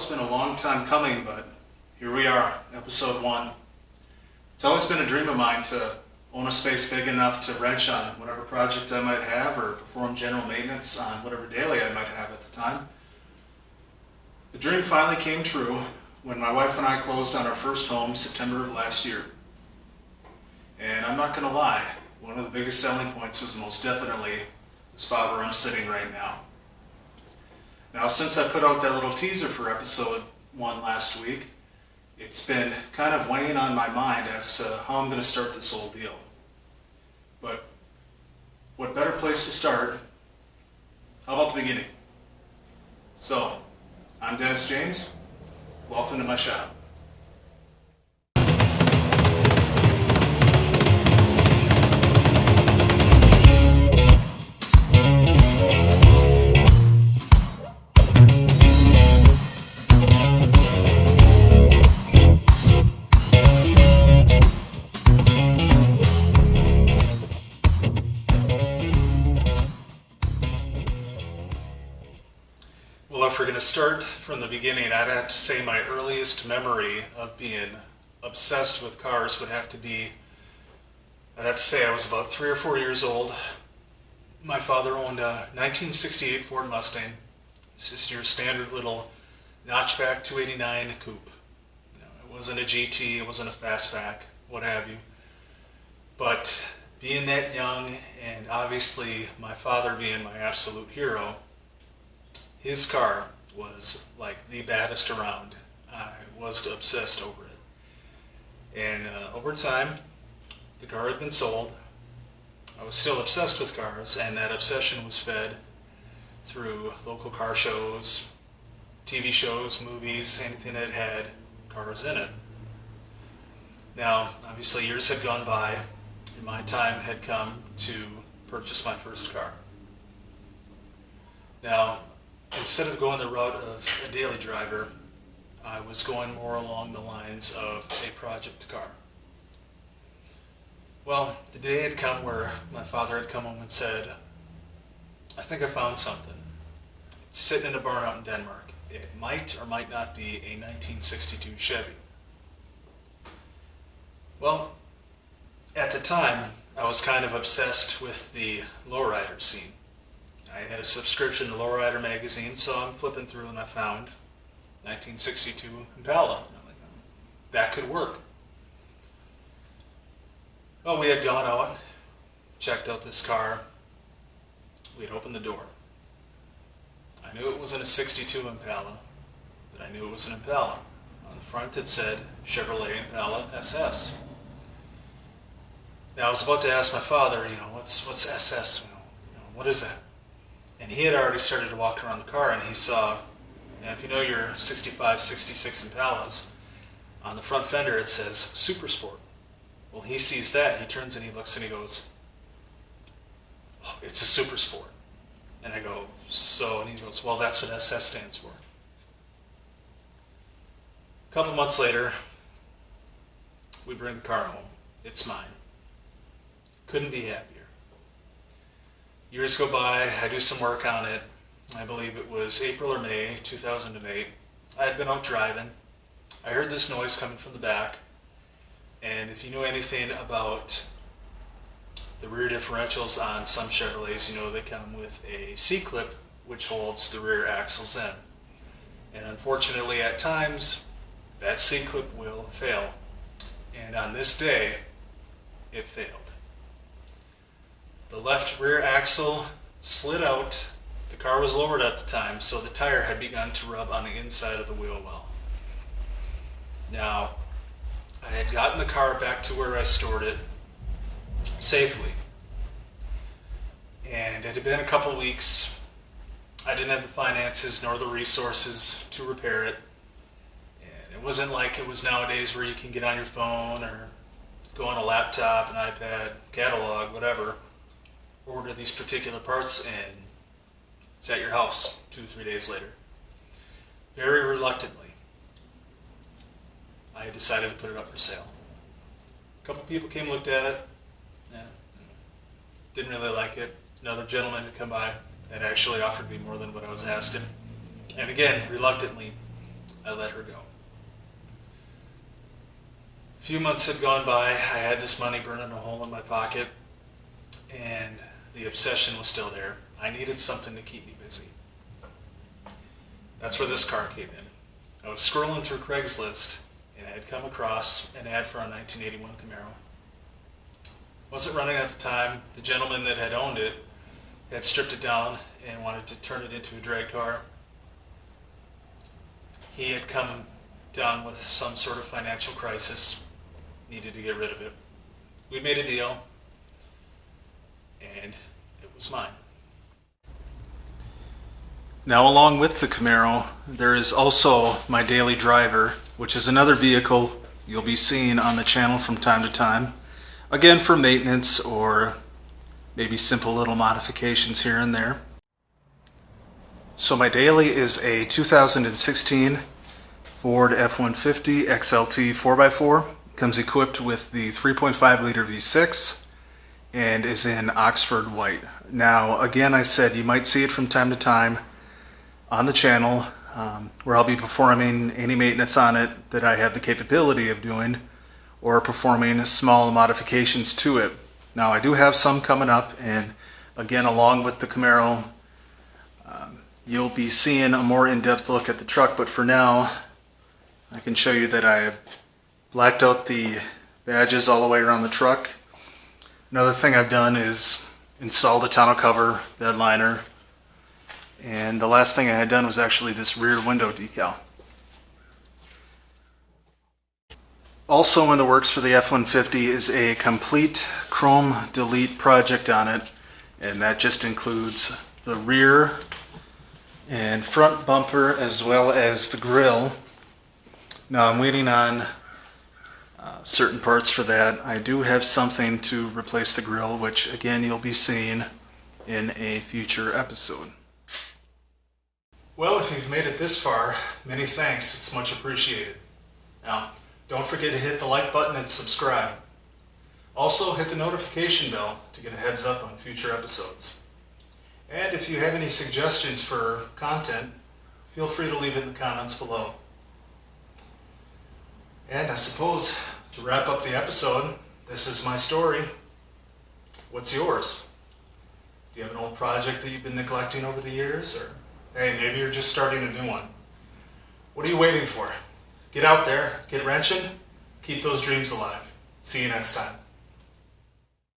it's been a long time coming, but here we are, episode 1. It's always been a dream of mine to own a space big enough to wrench on whatever project I might have or perform general maintenance on whatever daily I might have at the time. The dream finally came true when my wife and I closed on our first home September of last year. And I'm not going to lie, one of the biggest selling points was most definitely the spot where I'm sitting right now. Now, since I put out that little teaser for episode 1 last week, it's been kind of weighing on my mind as to how I'm going to start this whole deal. But what better place to start? How about the beginning? So, I'm Dennis James. Welcome to my shop. Well, if we're going to start from the beginning, I'd have to say my earliest memory of being obsessed with cars would have to be, I'd have to say I was about 3 or 4 years old. My father owned a 1968 Ford Mustang. It's just your standard little notchback 289 coupe. It wasn't a GT, it wasn't a fastback, what have you. But being that young, and obviously my father being my absolute hero, his car was like the baddest around. I was obsessed over it. And over time, the car had been sold. I was still obsessed with cars, and that obsession was fed through local car shows, TV shows, movies, anything that had cars in it. Now, obviously years had gone by, and my time had come to purchase my first car. Now, instead of going the route of a daily driver, I was going more along the lines of a project car. Well, the day had come where my father had come home and said, I think I found something. It's sitting in a barn out in Denmark. It might or might not be a 1962 Chevy. Well, at the time, I was kind of obsessed with the lowrider scene. I had a subscription to Lowrider magazine, so I'm flipping through and I found 1962 Impala. And I'm like, that could work. Well, we had gone out, checked out this car. We had opened the door. I knew it wasn't a 62 Impala, but I knew it was an Impala. On the front it said Chevrolet Impala SS. Now I was about to ask my father, what's SS? What is that? And he had already started to walk around the car, and he saw, if you know your 65, 66 Impalas, on the front fender it says Super Sport. Well, he sees that, he turns and he looks and he goes, oh, it's a Super Sport. And I go, so? And he goes, well, that's what SS stands for. A couple months later, we bring the car home. It's mine. Couldn't be happier. Years go by, I do some work on it. I believe it was April or May 2008. I had been out driving. I heard this noise coming from the back. And if you know anything about the rear differentials on some Chevrolets, you know they come with a C-clip which holds the rear axles in. And unfortunately at times, that C-clip will fail. And on this day, it failed. The left rear axle slid out. The car was lowered at the time, so the tire had begun to rub on the inside of the wheel well. Now, I had gotten the car back to where I stored it safely. And it had been a couple weeks. I didn't have the finances nor the resources to repair it. And it wasn't like it was nowadays where you can get on your phone or go on a laptop, an iPad, catalog, whatever, order these particular parts, and it's at your house 2-3 days later. Very reluctantly, I decided to put it up for sale. A couple people came and looked at it. Didn't really like it. Another gentleman had come by and actually offered me more than what I was asking. And again, reluctantly, I let her go. A few months had gone by. I had this money burning a hole in my pocket, and the obsession was still there. I needed something to keep me busy. That's where this car came in. I was scrolling through Craigslist, and I had come across an ad for a 1981 Camaro. Wasn't running at the time. The gentleman that had owned it had stripped it down and wanted to turn it into a drag car. He had come down with some sort of financial crisis, needed to get rid of it. We made a deal, and it was mine. Now, along with the Camaro, there is also my daily driver, which is another vehicle you'll be seeing on the channel from time to time. Again, for maintenance or maybe simple little modifications here and there. So my daily is a 2016 Ford F-150 XLT 4x4. Comes equipped with the 3.5 liter V6 and is in Oxford white. Now, again, I said you might see it from time to time on the channel where I'll be performing any maintenance on it that I have the capability of doing, or performing small modifications to it. Now, I do have some coming up, and again, along with the Camaro, you'll be seeing a more in-depth look at the truck, but for now, I can show you that I have blacked out the badges all the way around the truck. Another thing I've done is installed a tonneau cover, bed liner, and the last thing I had done was actually this rear window decal. Also in the works for the F-150 is a complete chrome delete project on it, and that just includes the rear and front bumper as well as the grille. Now I'm waiting on certain parts for that. I do have something to replace the grille, which again you'll be seeing in a future episode. Well, if you've made it this far, many thanks. It's much appreciated. Now, don't forget to hit the like button and subscribe. Also, hit the notification bell to get a heads up on future episodes. And if you have any suggestions for content, feel free to leave it in the comments below. And I suppose, to wrap up the episode, this is my story. What's yours? Do you have an old project that you've been neglecting over the years? Or hey, maybe you're just starting a new one. What are you waiting for? Get out there, get wrenching, keep those dreams alive. See you next time.